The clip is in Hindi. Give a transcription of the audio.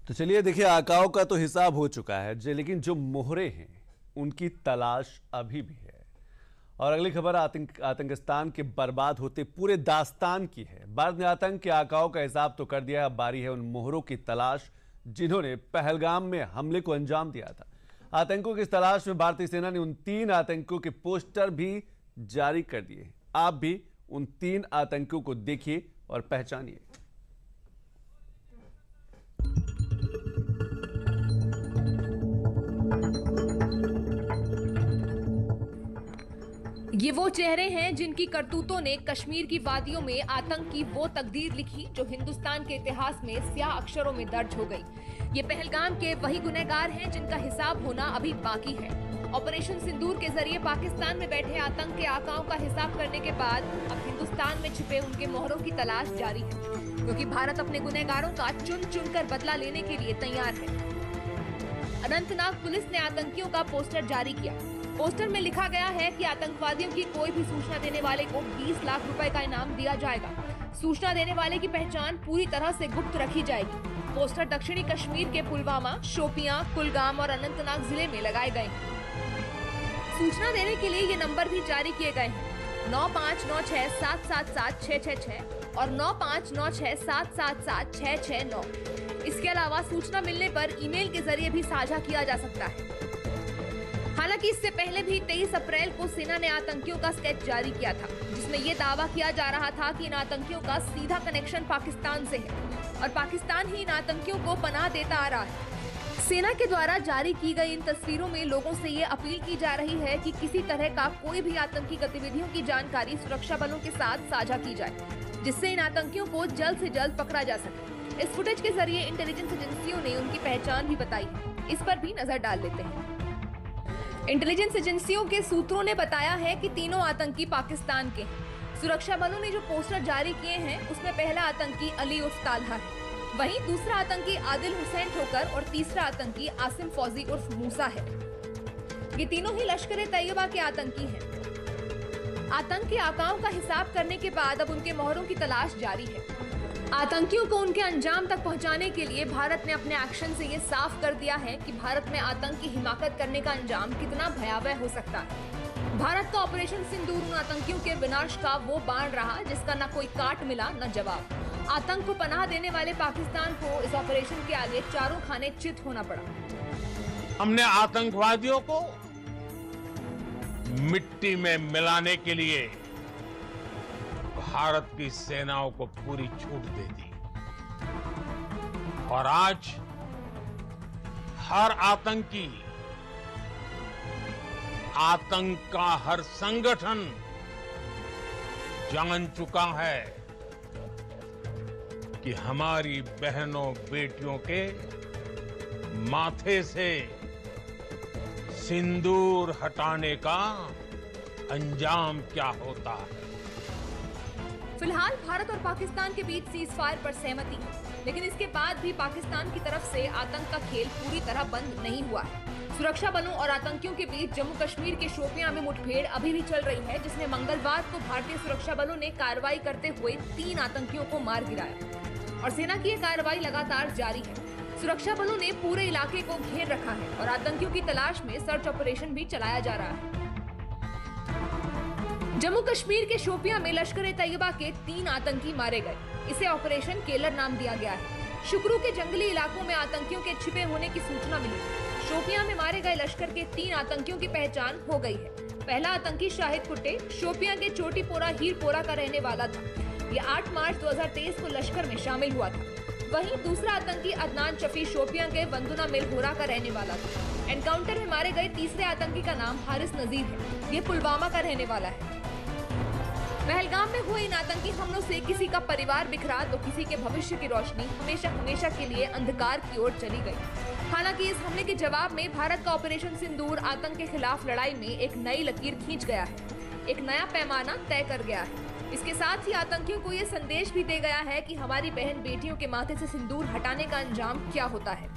तो चलिए देखिए, आकाओं का तो हिसाब हो चुका है लेकिन जो मोहरे हैं उनकी तलाश अभी भी है। और अगली खबर आतंकिस्तान के बर्बाद होते पूरे दास्तान की है। भारत ने आतंक के आकाओं का हिसाब तो कर दिया है, अब बारी है उन मोहरों की तलाश जिन्होंने पहलगाम में हमले को अंजाम दिया था। आतंकों की तलाश में भारतीय सेना ने उन 3 आतंकियों के पोस्टर भी जारी कर दिए। आप भी उन 3 आतंकियों को देखिए और पहचानिए। ये वो चेहरे हैं जिनकी करतूतों ने कश्मीर की वादियों में आतंक की वो तकदीर लिखी जो हिंदुस्तान के इतिहास में स्याह अक्षरों में दर्ज हो गई। ये पहलगाम के वही गुनहगार हैं जिनका हिसाब होना अभी बाकी है। ऑपरेशन सिंदूर के जरिए पाकिस्तान में बैठे आतंक के आकाओं का हिसाब करने के बाद अब हिंदुस्तान में छिपे उनके मोहरों की तलाश जारी है, क्योंकि भारत अपने गुनहगारों का चुन चुन कर बदला लेने के लिए तैयार है। अनंतनाग पुलिस ने आतंकियों का पोस्टर जारी किया। पोस्टर में लिखा गया है कि आतंकवादियों की कोई भी सूचना देने वाले को 20 लाख रुपए का इनाम दिया जाएगा। सूचना देने वाले की पहचान पूरी तरह से गुप्त रखी जाएगी। पोस्टर दक्षिणी कश्मीर के पुलवामा, शोपियां, कुलगाम और अनंतनाग जिले में लगाए गए हैं। सूचना देने के लिए ये नंबर भी जारी किए गए हैं, 9596777666 और 9596777669। इसके अलावा सूचना मिलने पर ईमेल के जरिए भी साझा किया जा सकता है। हालांकि इससे पहले भी 23 अप्रैल को सेना ने आतंकियों का स्केच जारी किया था, जिसमें यह दावा किया जा रहा था कि इन आतंकियों का सीधा कनेक्शन पाकिस्तान से है और पाकिस्तान ही इन आतंकियों को पनाह देता आ रहा है। सेना के द्वारा जारी की गई इन तस्वीरों में लोगों से ये अपील की जा रही है कि किसी तरह का कोई भी आतंकी गतिविधियों की जानकारी सुरक्षा बलों के साथ साझा की जाए, जिससे इन आतंकियों को जल्द से जल्द पकड़ा जा सके। इस फुटेज के जरिए इंटेलिजेंस एजेंसियों ने उनकी पहचान भी बताई है। इस पर भी नजर डाल लेते हैं। इंटेलिजेंस एजेंसियों के सूत्रों ने बताया है कि तीनों आतंकी पाकिस्तान के हैं। सुरक्षा बलों ने जो पोस्टर जारी किए हैं उसमें पहला आतंकी अली उर्फ ताल्हा है, वहीं दूसरा आतंकी आदिल हुसैन ठोकर और तीसरा आतंकी आसिम फौजी उर्फ मूसा है। ये तीनों ही लश्कर-ए-तैयबा के आतंकी हैं। आतंक के आकाओं का हिसाब करने के बाद अब उनके मोहरों की तलाश जारी है। आतंकियों को उनके अंजाम तक पहुंचाने के लिए भारत ने अपने एक्शन से ये साफ कर दिया है कि भारत में आतंक की हिमाकत करने का अंजाम कितना भयावह हो सकता है। भारत का ऑपरेशन सिंदूर उन आतंकियों के विनाश का वो बाण रहा जिसका न कोई काट मिला न जवाब। आतंक को पनाह देने वाले पाकिस्तान को इस ऑपरेशन के आगे चारों खाने चित होना पड़ा। हमने आतंकवादियों को मिट्टी में मिलाने के लिए भारत की सेनाओं को पूरी छूट दे दी और आज हर आतंकी, आतंक का हर संगठन जान चुका है कि हमारी बहनों बेटियों के माथे से सिंदूर हटाने का अंजाम क्या होता है। फिलहाल भारत और पाकिस्तान के बीच सीज फायर पर सहमति है, लेकिन इसके बाद भी पाकिस्तान की तरफ से आतंक का खेल पूरी तरह बंद नहीं हुआ है। सुरक्षा बलों और आतंकियों के बीच जम्मू कश्मीर के शोपियां में मुठभेड़ अभी भी चल रही है, जिसमें मंगलवार को भारतीय सुरक्षा बलों ने कार्रवाई करते हुए 3 आतंकियों को मार गिराया और सेना की यह कार्रवाई लगातार जारी है। सुरक्षा बलों ने पूरे इलाके को घेर रखा है और आतंकियों की तलाश में सर्च ऑपरेशन भी चलाया जा रहा है। जम्मू कश्मीर के शोपियां में लश्कर-ए-तैयबा के 3 आतंकी मारे गए। इसे ऑपरेशन केलर नाम दिया गया है। शुक्रू के जंगली इलाकों में आतंकियों के छिपे होने की सूचना मिली। शोपियां में मारे गए लश्कर के 3 आतंकियों की पहचान हो गई है। पहला आतंकी शाहिद कुट्टे शोपियां के चोटीपोरा हीरपोरा का रहने वाला था। यह 8 मार्च 2023 को लश्कर में शामिल हुआ था। वहीं दूसरा आतंकी अदनान शफी शोपियां के वंदुना मिलहोरा का रहने वाला था। एनकाउंटर में मारे गए तीसरे आतंकी का नाम हारिस नजीर है। ये पुलवामा का रहने वाला है। पहलगाम में हुए इन आतंकी हमलों से किसी का परिवार बिखरा तो किसी के भविष्य की रोशनी हमेशा के लिए अंधकार की ओर चली गई। हालांकि इस हमले के जवाब में भारत का ऑपरेशन सिंदूर आतंक के खिलाफ लड़ाई में एक नई लकीर खींच गया है, एक नया पैमाना तय कर गया है। इसके साथ ही आतंकियों को ये संदेश भी दे गया है कि हमारी बहन बेटियों के माथे से सिंदूर हटाने का अंजाम क्या होता है।